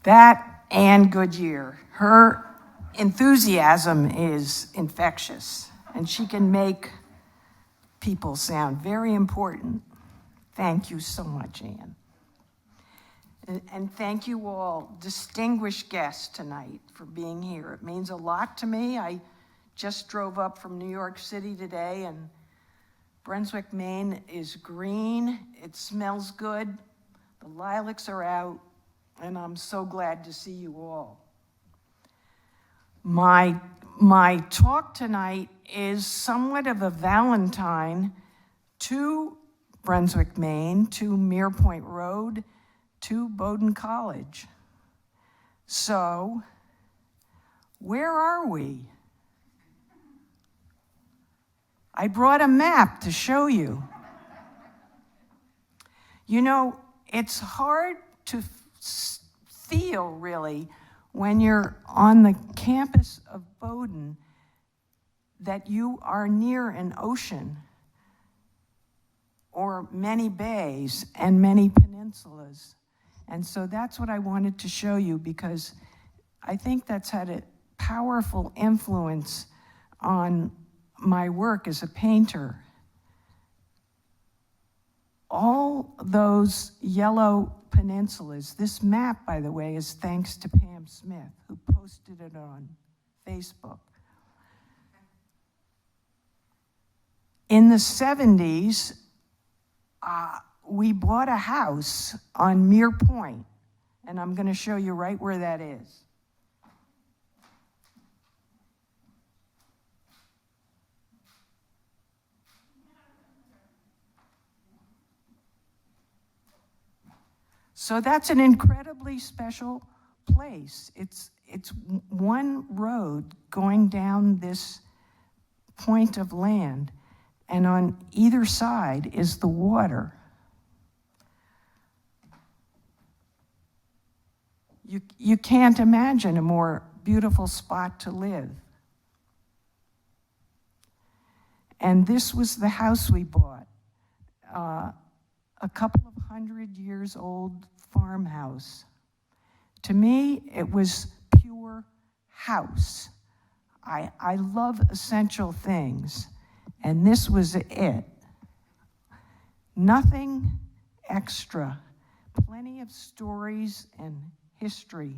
That Anne Goodyear, her enthusiasm is infectious, and she can make people sound very important. Thank you so much, Anne. And thank you all, distinguished guests tonight, for being here. It means a lot to me. I just drove up from New York City today, and Brunswick, Maine is green. It smells good. The lilacs are out, and I'm so glad to see you all. My talk tonight is somewhat of a Valentine to Brunswick, Maine, to Mere Point Road, to Bowdoin College. So, where are we? I brought a map to show you. You know, it's hard to feel, really, when you're on the campus of Bowdoin, that you are near an ocean or many bays and many peninsulas. And so that's what I wanted to show you, because I think that's had a powerful influence on my work as a painter. All those yellow peninsulas, this map, by the way, is thanks to Pam Smith, who posted it on Facebook. In the 70s, we bought a house on Mere Point, and I'm going to show you right where that is. So that's an incredibly special place. It's one road going down this point of land, and on either side is the water. You can't imagine a more beautiful spot to live. And this was the house we bought, a couple of 100 years old farmhouse. To me, it was pure house. I love essential things, and this was it. Nothing extra, plenty of stories and history.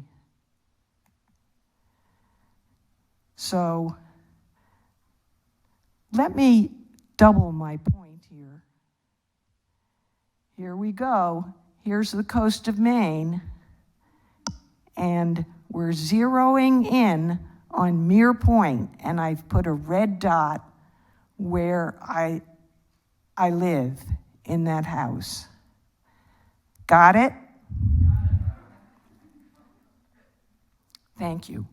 So let me double my point here. Here we go. Here's the coast of Maine, and we're zeroing in on Mere Point, and I've put a red dot where I live in that house. Got it? Thank you.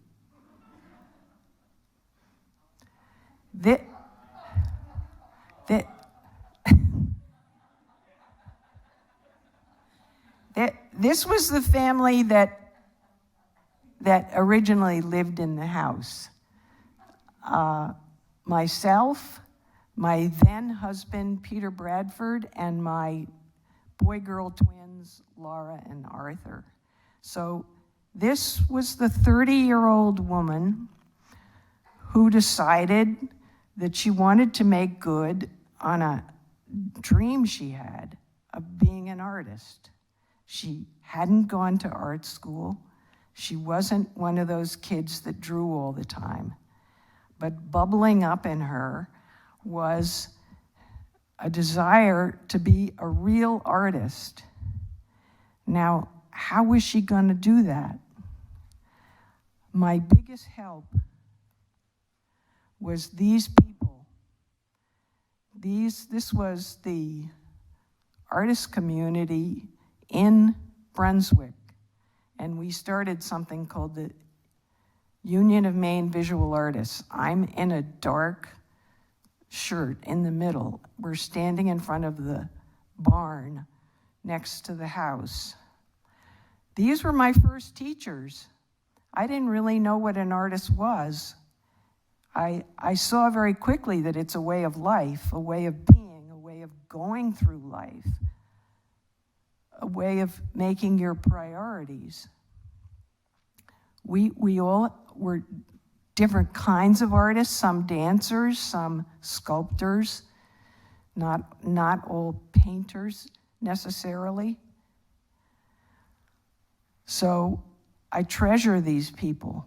This was the family that originally lived in the house. Myself, my then husband, Peter Bradford, and my boy-girl twins, Laura and Arthur. So this was the 30-year-old woman who decided that she wanted to make good on a dream she had of being an artist. She hadn't gone to art school. She wasn't one of those kids that drew all the time. But bubbling up in her was a desire to be a real artist. Now, how was she going to do that? My biggest help was these people. This was the artist community in Brunswick, and we started something called the Union of Maine Visual Artists. I'm in a dark shirt in the middle. We're standing in front of the barn next to the house. These were my first teachers. I didn't really know what an artist was. I saw very quickly that it's a way of life, a way of being, a way of going through life, a way of making your priorities. We all were different kinds of artists, some dancers, some sculptors, not all painters necessarily. So I treasure these people.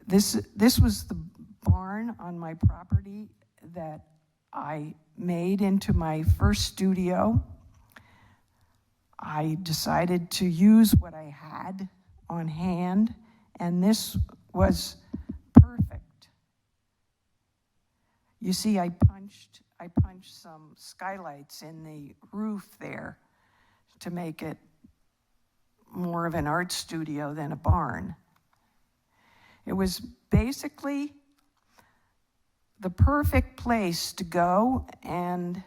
This was the barn on my property that I made into my first studio. I decided to use what I had on hand, and this was perfect. You see, I punched some skylights in the roof there to make it more of an art studio than a barn. It was basically the perfect place to go and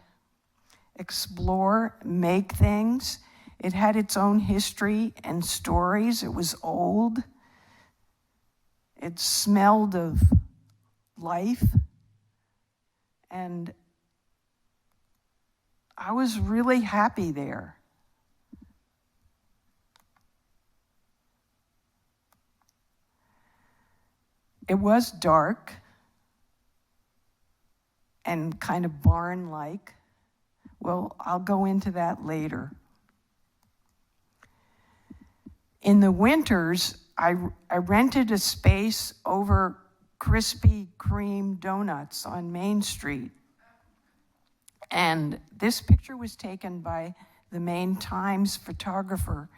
explore, make things. It had its own history and stories. It was old. It smelled of life. And I was really happy there. It was dark and kind of barn-like. Well, I'll go into that later. In the winters, I rented a space over Krispy Kreme donuts on Main Street. And this picture was taken by the Maine Times photographer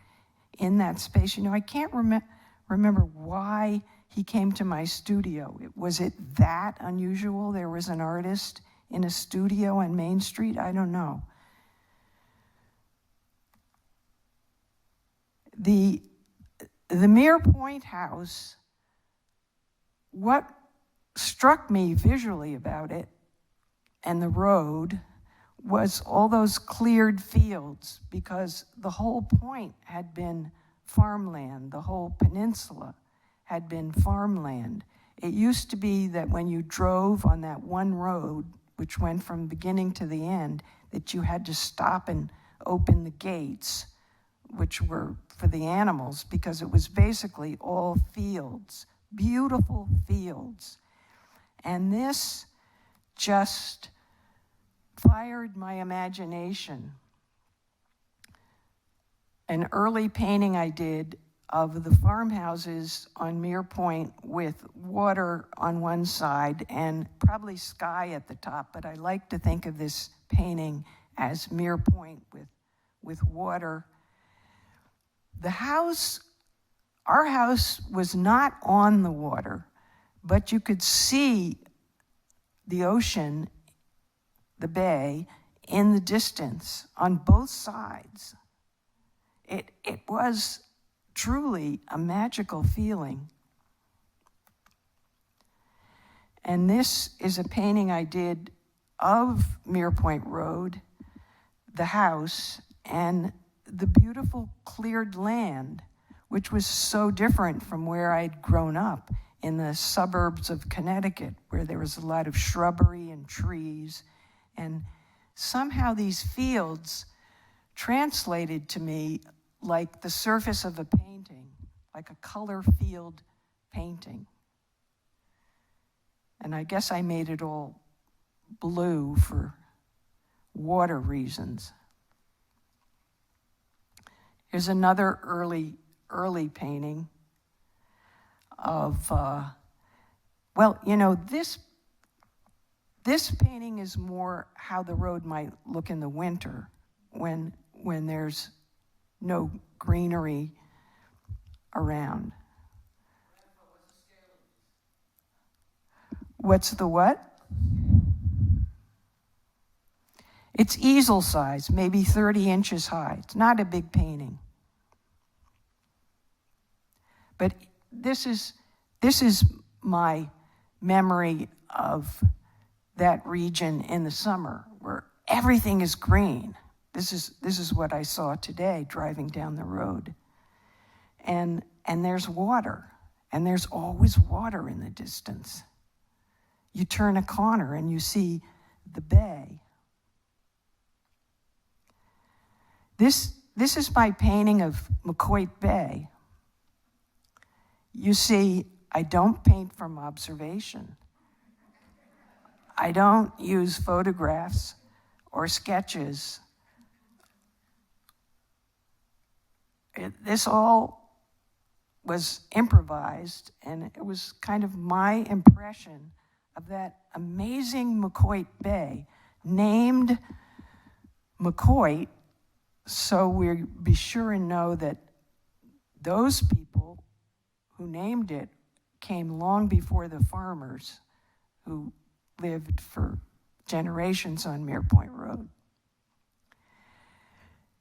in that space. You know, I can't remember why he came to my studio. Was it that unusual? There was an artist in a studio on Main Street? I don't know. The Mere Point house, what struck me visually about it and the road was all those cleared fields, because the whole point had been farmland. The whole peninsula had been farmland. It used to be that when you drove on that one road, which went from beginning to the end, that you had to stop and open the gates, which were for the animals, because it was basically all fields, beautiful fields. And this just fired my imagination. An early painting I did of the farmhouses on Mere Point with water on one side and probably sky at the top, but I like to think of this painting as Mere Point with water. The house, our house was not on the water, but you could see the ocean, the bay, in the distance on both sides. It was truly a magical feeling. And this is a painting I did of Mere Point Road, the house, and the beautiful cleared land, which was so different from where I'd grown up in the suburbs of Connecticut, where there was a lot of shrubbery and trees. And somehow these fields translated to me like the surface of a painting, like a color field painting. And I guess I made it all blue for water reasons. Here's another early painting of, well, you know, this painting is more how the road might look in the winter when there's no greenery around. What's the what? It's easel size, maybe 30 inches high. It's not a big painting. But this is my memory of that region in the summer where everything is green. This is what I saw today driving down the road. And there's water, and there's always water in the distance. You turn a corner and you see the bay. This is my painting of McCoy Bay. You see, I don't paint from observation. I don't use photographs or sketches. This all was improvised, and it was kind of my impression of that amazing McCoy Bay, named McCoy, so we be sure and know that those people who named it came long before the farmers who lived for generations on Mere Point Road.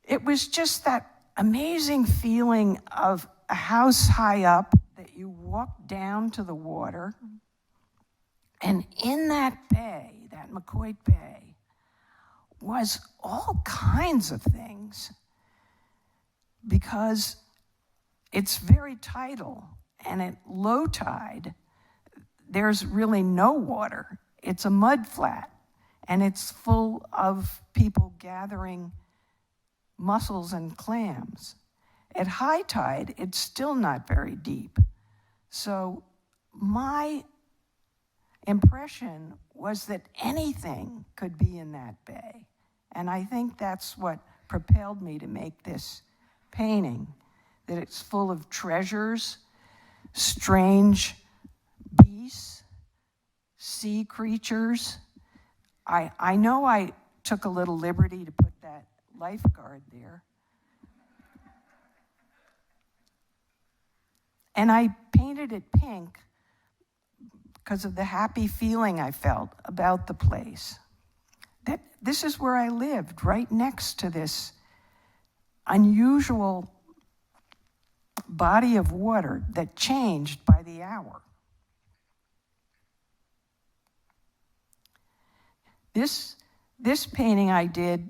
It was just that amazing feeling of a house high up that you walk down to the water, and in that bay, that McCoy Bay, was all kinds of things, because it's very tidal, and at low tide, there's really no water. It's a mud flat, and it's full of people gathering mussels and clams. At high tide, it's still not very deep. So my impression was that anything could be in that bay. And I think that's what propelled me to make this painting, that it's full of treasures, strange beasts, sea creatures. I know I took a little liberty to put that lifeguard there. And I painted it pink because of the happy feeling I felt about the place. That this is where I lived, right next to this unusual body of water that changed by the hour. This painting I did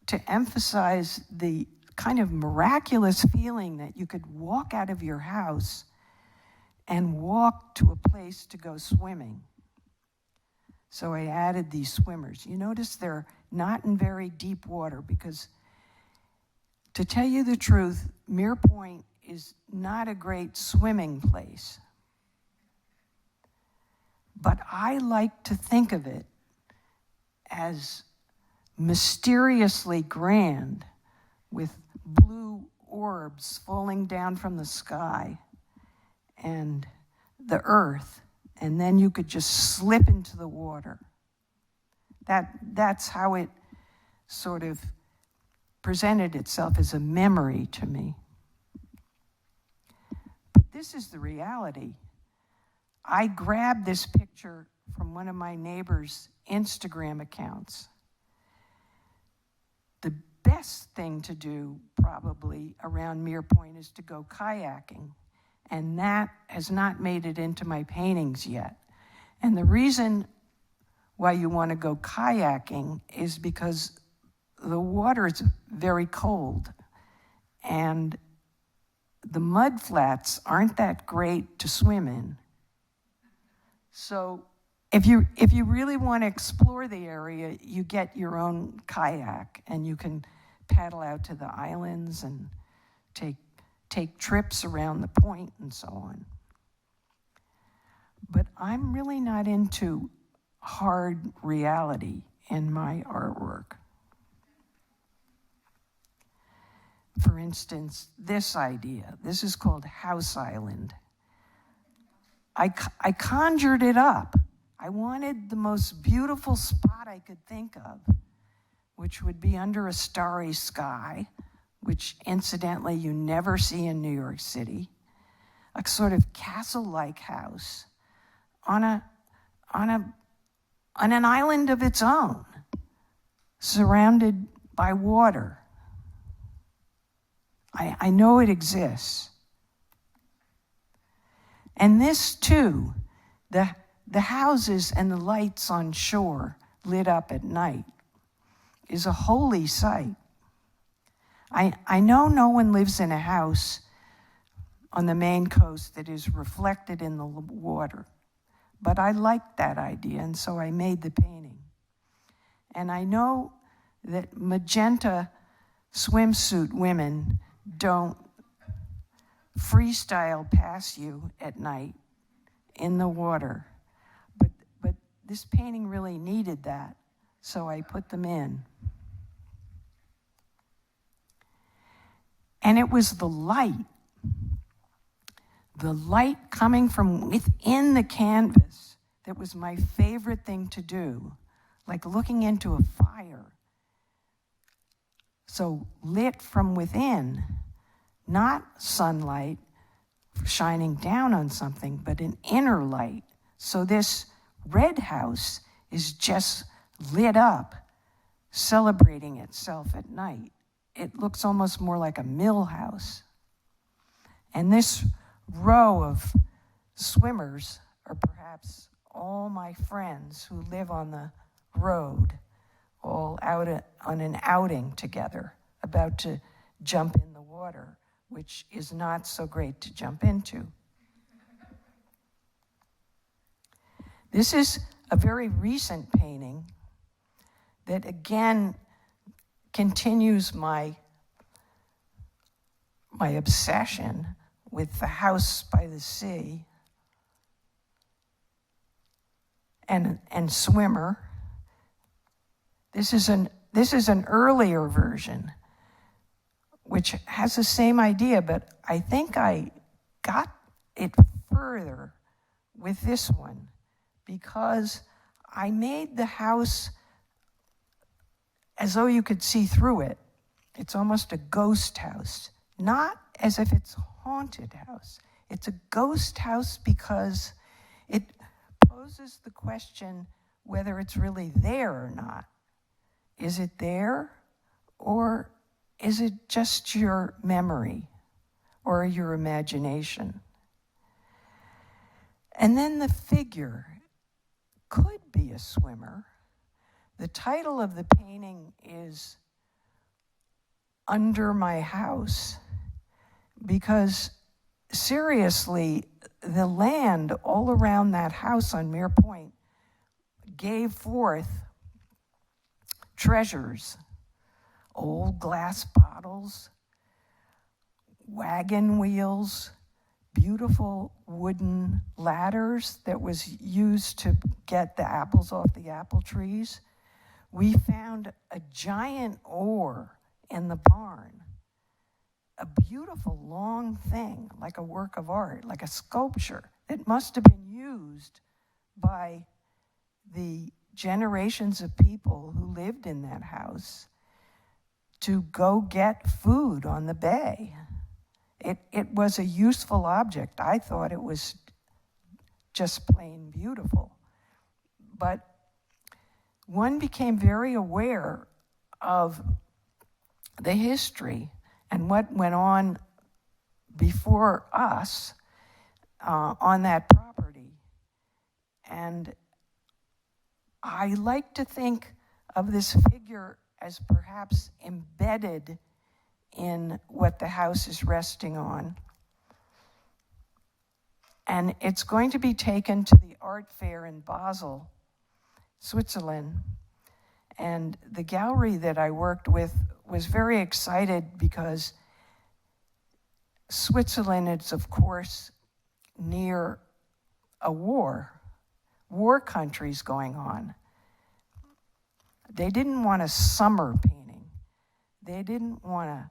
to emphasize the kind of miraculous feeling that you could walk out of your house and walk to a place to go swimming. So I added these swimmers. You notice they're not in very deep water because, to tell you the truth, Mere Point is not a great swimming place. But I like to think of it as mysteriously grand, with blue orbs falling down from the sky and the earth, and then you could just slip into the water. That's how it sort of presented itself as a memory to me. But this is the reality. I grabbed this picture from one of my neighbor's Instagram accounts. The best thing to do probably around Mere Point is to go kayaking, and that has not made it into my paintings yet. And the reason why you want to go kayaking is because the water is very cold, and the mud flats aren't that great to swim in. So if you really want to explore the area, you get your own kayak, and you can paddle out to the islands and take trips around the point and so on. But I'm really not into hard reality in my artwork. For instance, this idea, this is called House Island. I conjured it up. I wanted the most beautiful spot I could think of, which would be under a starry sky, which incidentally you never see in New York City, a sort of castle-like house on an island of its own, surrounded by water. I know it exists. And this too, the houses and the lights on shore lit up at night, is a holy sight. I know no one lives in a house on the Maine coast that is reflected in the water, but I liked that idea, and so I made the painting. And I know that magenta swimsuit women don't freestyle past you at night in the water. But this painting really needed that, so I put them in. And it was the light coming from within the canvas that was my favorite thing to do, like looking into a fire. So lit from within, not sunlight shining down on something, but an inner light. So this red house is just lit up, celebrating itself at night. It looks almost more like a mill house. And this row of swimmers are perhaps all my friends who live on the road, all out on an outing together, about to jump in the water, which is not so great to jump into. This is a very recent painting that again continues my obsession with the house by the sea and swimmer. This is an earlier version, which has the same idea, but I think I got it further with this one because I made the house as though you could see through it. It's almost a ghost house, not as if it's a haunted house. It's a ghost house because it poses the question whether it's really there or not. Is it there, or is it just your memory or your imagination? And then the figure could be a swimmer. The title of the painting is Under My House, because seriously, the land all around that house on Mere Point gave forth treasures, old glass bottles, wagon wheels, beautiful wooden ladders that was used to get the apples off the apple trees. We found a giant oar in the barn, a beautiful long thing, like a work of art, like a sculpture that must have been used by the generations of people who lived in that house to go get food on the bay. It was a useful object. I thought it was just plain beautiful. But one became very aware of the history and what went on before us on that property. And I like to think of this figure as perhaps embedded in what the house is resting on. And it's going to be taken to the art fair in Basel, Switzerland. And the gallery that I worked with was very excited because Switzerland is, of course, near a war countries going on. They didn't want a summer painting. They didn't want a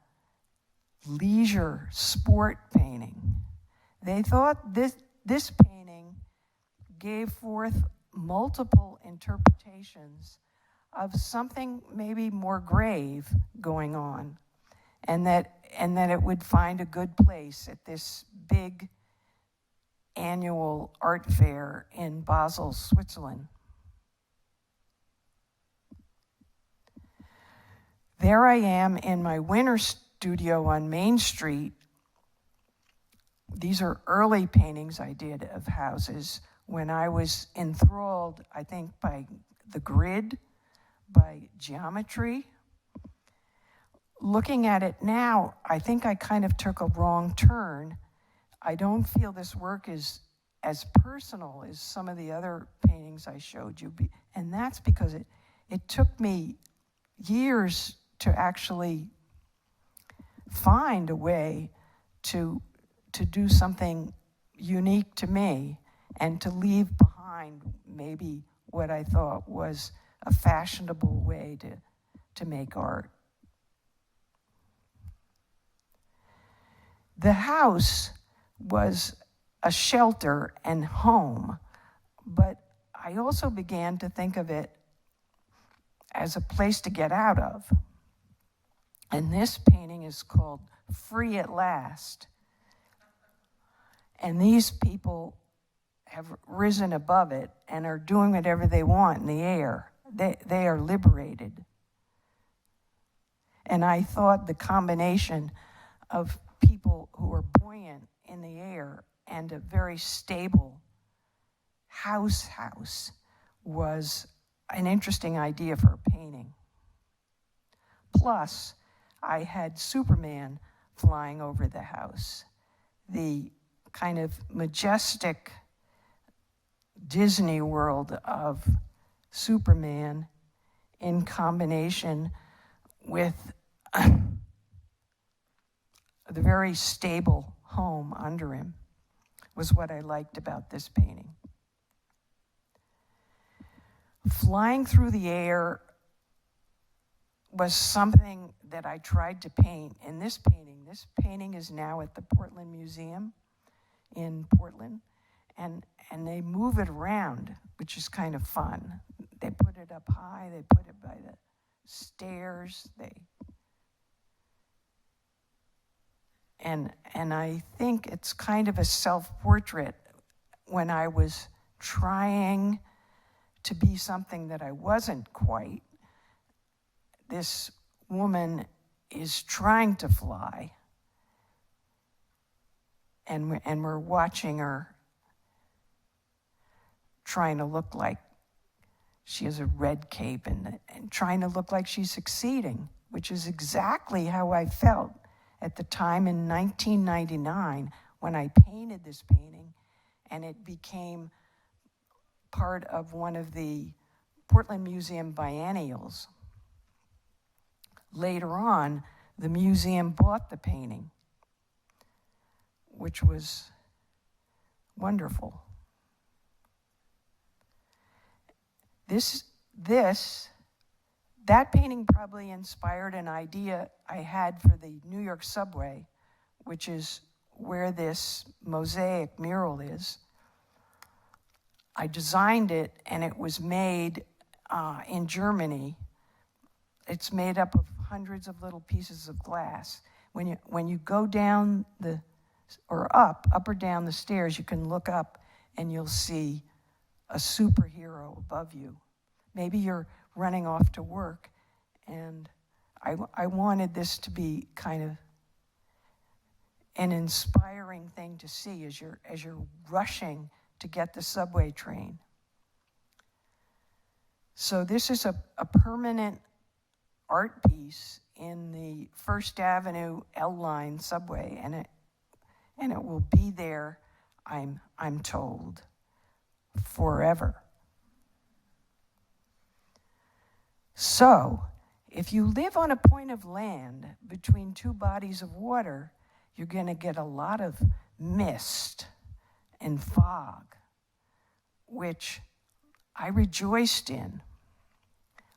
leisure sport painting. They thought this painting gave forth multiple interpretations of something maybe more grave going on, and that it would find a good place at this big annual art fair in Basel, Switzerland. There I am in my winter studio on Main Street. These are early paintings I did of houses when I was enthralled, I think, by the grid, by geometry. Looking at it now, I think I kind of took a wrong turn. I don't feel this work is as personal as some of the other paintings I showed you, and that's because it took me years to actually find a way to to do something unique to me and to leave behind maybe what I thought was a fashionable way to make art. The house was a shelter and home, but I also began to think of it as a place to get out of. And this painting is called Free at Last. And these people have risen above it and are doing whatever they want in the air. They are liberated. And I thought the combination of people who are buoyant in the air and a very stable house was an interesting idea for a painting. Plus, I had Superman flying over the house, the kind of majestic Disney world of Superman in combination with the very stable home under him was what I liked about this painting. Flying through the air was something that I tried to paint in this painting. This painting is now at the Portland Museum in Portland, and they move it around, which is kind of fun. They put it up high, they put it by the stairs, and I think it's kind of a self-portrait when I was trying to be something that I wasn't quite. This woman is trying to fly, and we're watching her trying to look like she has a red cape and trying to look like she's succeeding, which is exactly how I felt at the time in 1999 when I painted this painting, and it became part of one of the Portland Museum biennials. Later on, the museum bought the painting, which was wonderful. That painting probably inspired an idea I had for the New York subway, which is where this mosaic mural is. I designed it, and it was made in Germany. It's made up of hundreds of little pieces of glass. When you go down up or down the stairs, you can look up and you'll see a superhero above you. Maybe you're running off to work, and I wanted this to be kind of an inspiring thing to see as you're rushing to get the subway train. So this is a permanent art piece in the First Avenue L-line subway, and it will be there, I'm told, forever. So, if you live on a point of land between two bodies of water, you're going to get a lot of mist and fog, which I rejoiced in.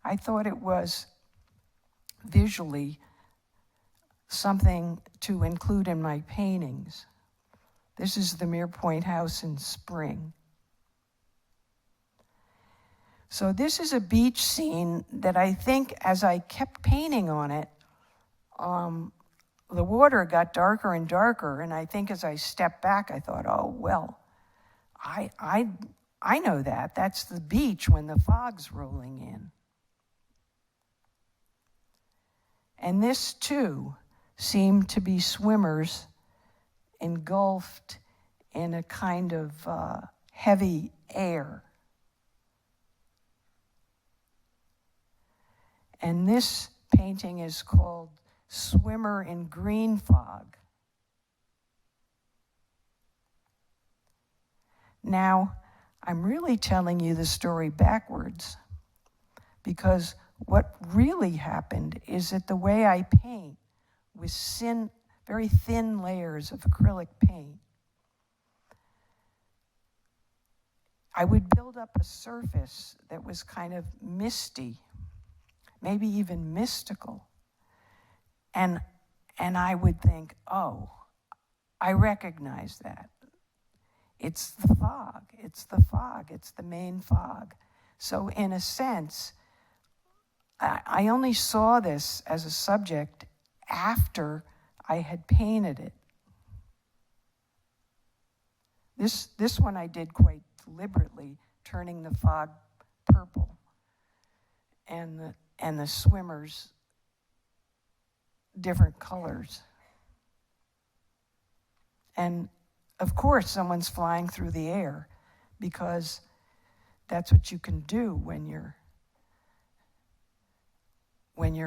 I thought it was visually something to include in my paintings. This is the Mere Point House in spring. So this is a beach scene that I think as I kept painting on it, the water got darker and darker, and I think as I stepped back, I thought, oh, well, I know that. That's the beach when the fog's rolling in. And this, too, seemed to be swimmers engulfed in a kind of heavy air. And this painting is called Swimmer in Green Fog. Now, I'm really telling you the story backwards, because what really happened is that the way I paint with very thin layers of acrylic paint. I would build up a surface that was kind of misty, maybe even mystical. And I would think, oh, I recognize that. It's the fog, it's the Maine fog. So in a sense, I only saw this as a subject after I had painted it. This one I did quite deliberately, turning the fog purple and the swimmers different colors. And of course someone's flying through the air, because that's what you can do when you're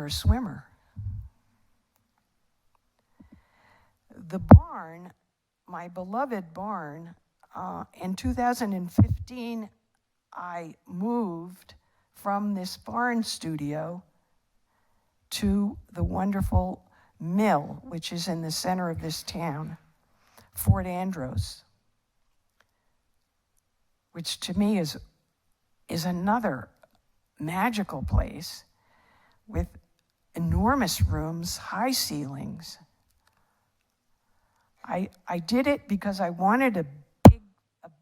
a swimmer. The barn, my beloved barn, in 2015, I moved from this barn studio to the wonderful mill, which is in the center of this town, Fort Andros, which to me is another magical place with enormous rooms, high ceilings. I did it because I wanted a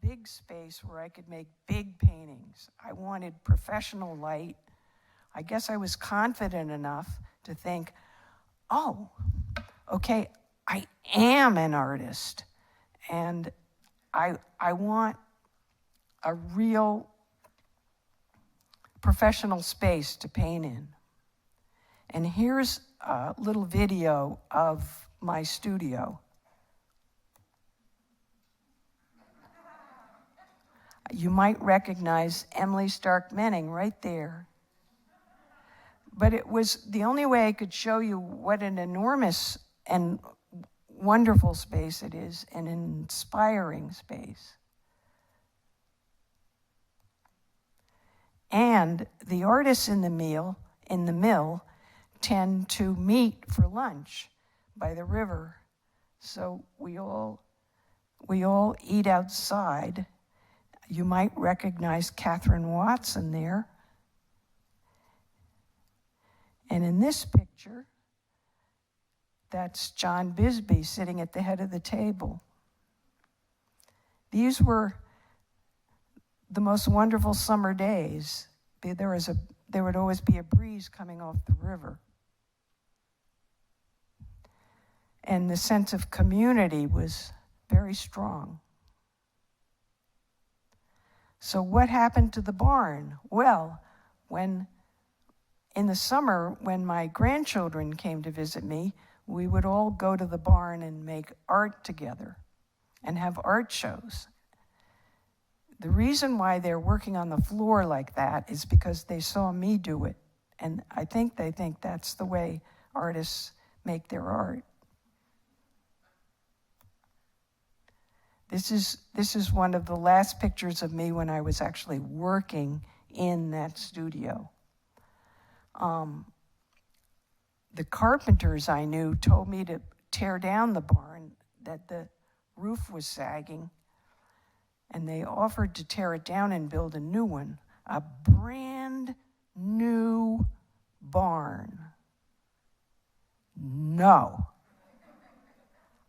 big space where I could make big paintings. I wanted professional light. I guess I was confident enough to think, oh, okay, I am an artist, and I want a real professional space to paint in. And here's a little video of my studio. You might recognize Emily Stark Menning right there. But it was the only way I could show you what an enormous and wonderful space it is, and an inspiring space. And the artists in the mill tend to meet for lunch by the river. So we all eat outside. You might recognize Catherine Watson there. And in this picture, that's John Bisbee sitting at the head of the table. These were the most wonderful summer days. There would always be a breeze coming off the river. And the sense of community was very strong. So what happened to the barn? Well, in the summer, when my grandchildren came to visit me, we would all go to the barn and make art together and have art shows. The reason why they're working on the floor like that is because they saw me do it. And I think they think that's the way artists make their art. This is one of the last pictures of me when I was actually working in that studio. The carpenters I knew told me to tear down the barn, that the roof was sagging, and they offered to tear it down and build a new one, a brand new barn. No.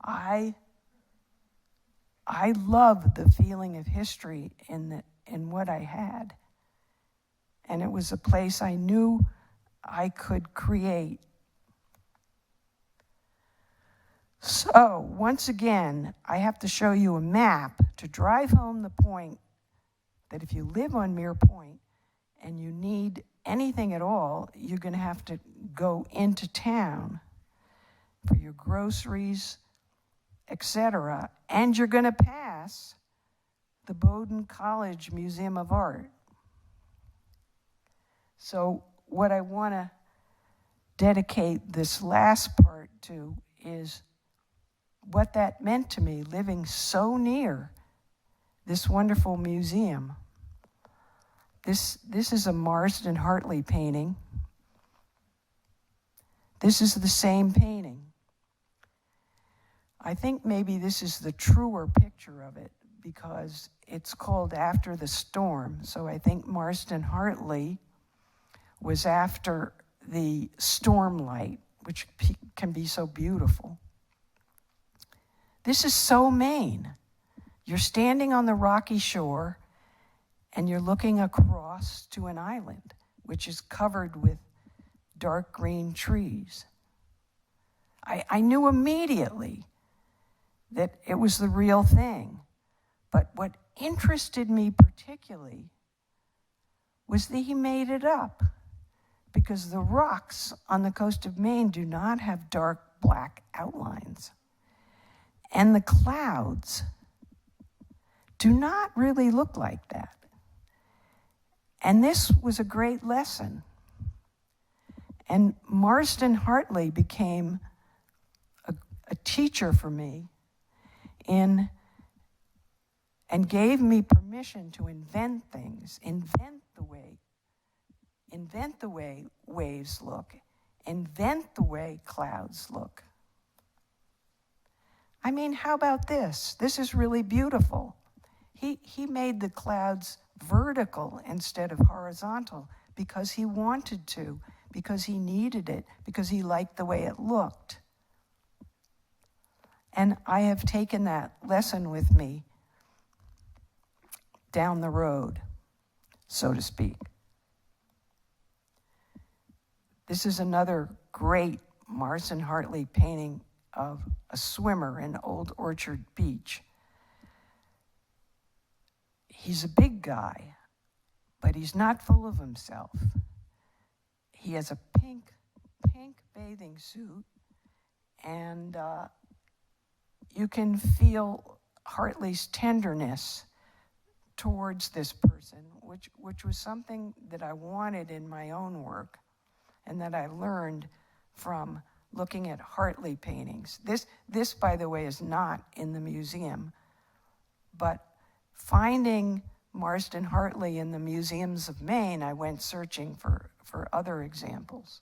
I love the feeling of history in what I had. And it was a place I knew I could create. So, once again, I have to show you a map to drive home the point that if you live on Mere Point and you need anything at all, you're going to have to go into town for your groceries, etc. And you're going to pass the Bowdoin College Museum of Art. So what I want to dedicate this last part to is what that meant to me, living so near this wonderful museum. This is a Marsden Hartley painting. This is the same painting. I think maybe this is the truer picture of it because it's called After the Storm. So I think Marston Hartley was after the storm light, which can be so beautiful. This is so Maine. You're standing on the rocky shore and you're looking across to an island, which is covered with dark green trees. I knew immediately that it was the real thing. But what interested me particularly was that he made it up, because the rocks on the coast of Maine do not have dark black outlines. And the clouds do not really look like that. And this was a great lesson. And Marston Hartley became a teacher for me and gave me permission to invent things, invent the way waves look, invent the way clouds look. I mean, how about this? This is really beautiful. He made the clouds vertical instead of horizontal because he wanted to, because he needed it, because he liked the way it looked. And I have taken that lesson with me down the road, so to speak. This is another great Marston Hartley painting of a swimmer in Old Orchard Beach. He's a big guy, but he's not full of himself. He has a pink bathing suit, and you can feel Hartley's tenderness towards this person, which was something that I wanted in my own work and that I learned from looking at Hartley paintings. This, by the way, is not in the museum, but finding Marston Hartley in the museums of Maine, I went searching for other examples.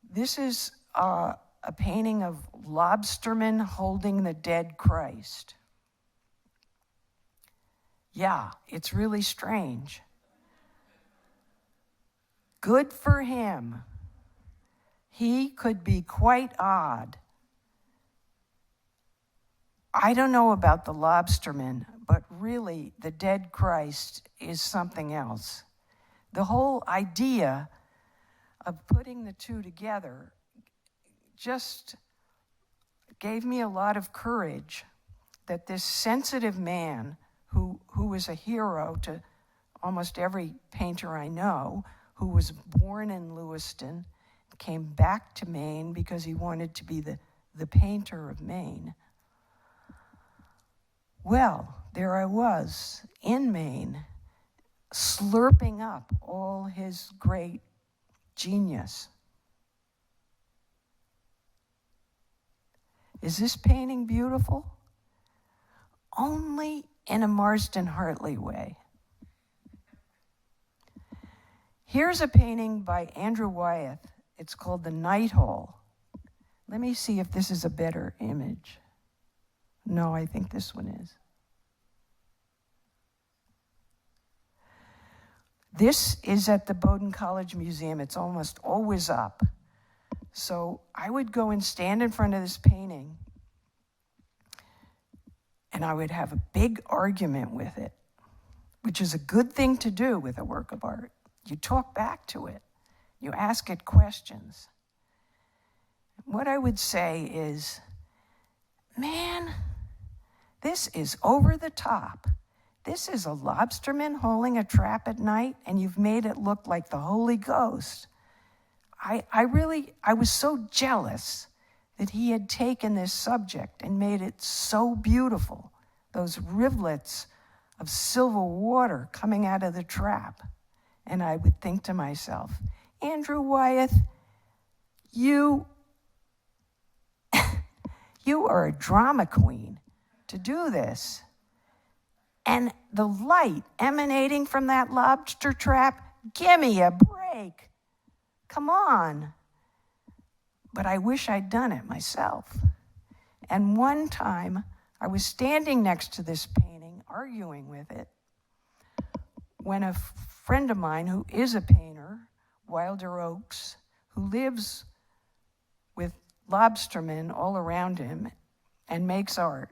This is a painting of lobstermen holding the dead Christ. Yeah, it's really strange. Good for him. He could be quite odd. I don't know about the lobstermen, but really the dead Christ is something else. The whole idea of putting the two together just gave me a lot of courage that this sensitive man who was a hero to almost every painter I know, who was born in Lewiston, came back to Maine because he wanted to be the painter of Maine. Well, there I was in Maine, slurping up all his great genius. Is this painting beautiful? Only in a Marston Hartley way. Here's a painting by Andrew Wyeth. It's called The Night Hall. Let me see if this is a better image. No, I think this one is. This is at the Bowdoin College Museum. It's almost always up. So I would go and stand in front of this painting, and I would have a big argument with it, which is a good thing to do with a work of art. You talk back to it. You ask it questions. What I would say is, man, this is over the top. This is a lobsterman holding a trap at night, and you've made it look like the Holy Ghost. I was so jealous that he had taken this subject and made it so beautiful, those rivulets of silver water coming out of the trap. And I would think to myself, Andrew Wyeth, you are a drama queen to do this. And the light emanating from that lobster trap, give me a break. Come on. but I wish I'd done it myself. And one time, I was standing next to this painting, arguing with it, when a friend of mine who is a painter, Wilder Oaks, who lives with lobstermen all around him and makes art,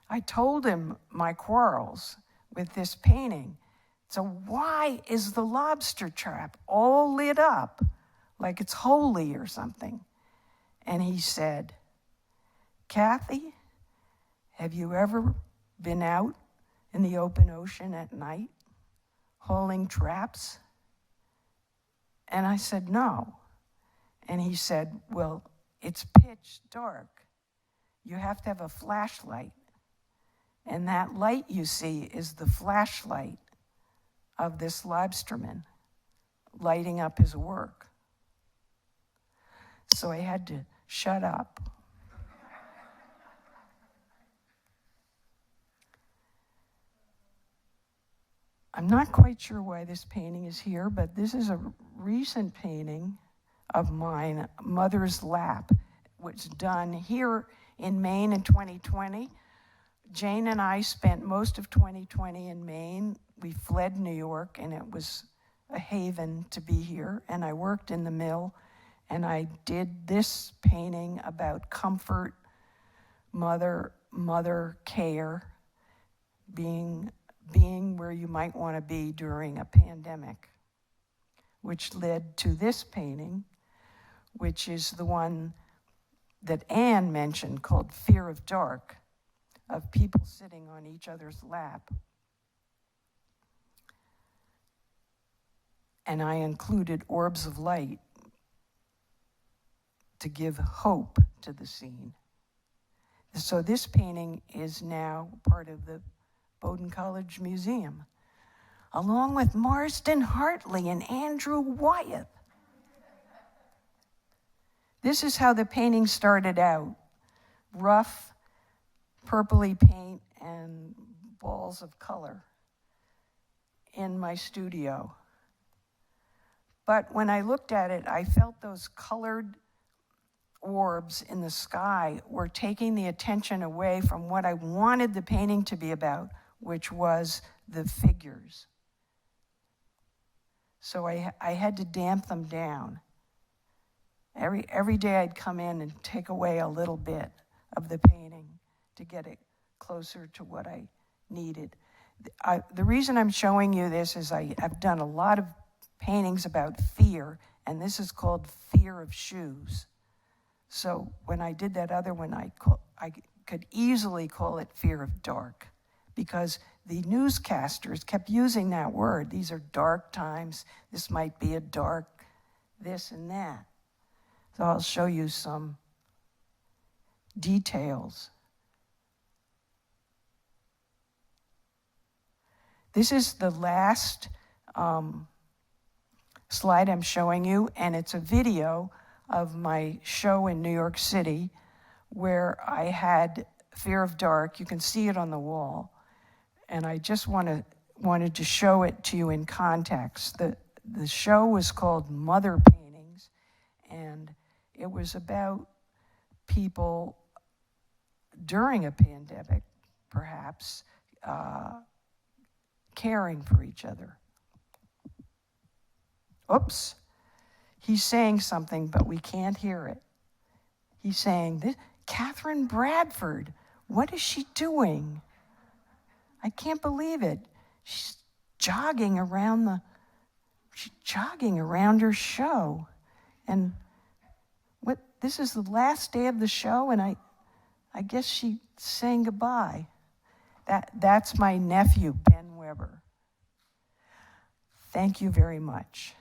I told him my quarrels with this painting. So why is the lobster trap all lit up like it's holy or something? And he said, Kathy, have you ever been out in the open ocean at night hauling traps? And I said, no. And he said, well, it's pitch dark. You have to have a flashlight. And that light you see is the flashlight of this lobsterman lighting up his work. So I had to shut up. I'm not quite sure why this painting is here, but this is a recent painting of mine, Mother's Lap, which was done here in Maine in 2020. Jane and I spent most of 2020 in Maine. We fled New York, and it was a haven to be here. And I worked in the mill, and I did this painting about comfort, mother care, being where you might want to be during a pandemic, which led to this painting, which is the one that Anne mentioned called Fear of Dark, of people sitting on each other's lap. And I included orbs of light to give hope to the scene. So this painting is now part of the Bowdoin College Museum, along with Marston Hartley and Andrew Wyeth. This is how the painting started out. Rough, purpley paint and balls of color in my studio. But when I looked at it, I felt those colored orbs in the sky were taking the attention away from what I wanted the painting to be about, which was the figures. So I had to damp them down. Every day I'd come in and take away a little bit of the painting to get it closer to what I needed. The reason I'm showing you this is I've done a lot of paintings about fear, and this is called Fear of Shoes. So when I did that other one, I could easily call it Fear of Dark, because the newscasters kept using that word. These are dark times. This might be a dark this and that. So I'll show you some details. This is the last slide I'm showing you, and it's a video of my show in New York City where I had Fear of Dark. You can see it on the wall. And I just wanted to show it to you in context. The show was called Mother Paintings, and it was about people during a pandemic, perhaps, caring for each other. Oops. He's saying something, but we can't hear it. He's saying, Katherine Bradford, what is she doing? I can't believe it. She's jogging around her show. And this is the last day of the show, and I guess she's saying goodbye. That's my nephew, Ben Weber. Thank you very much.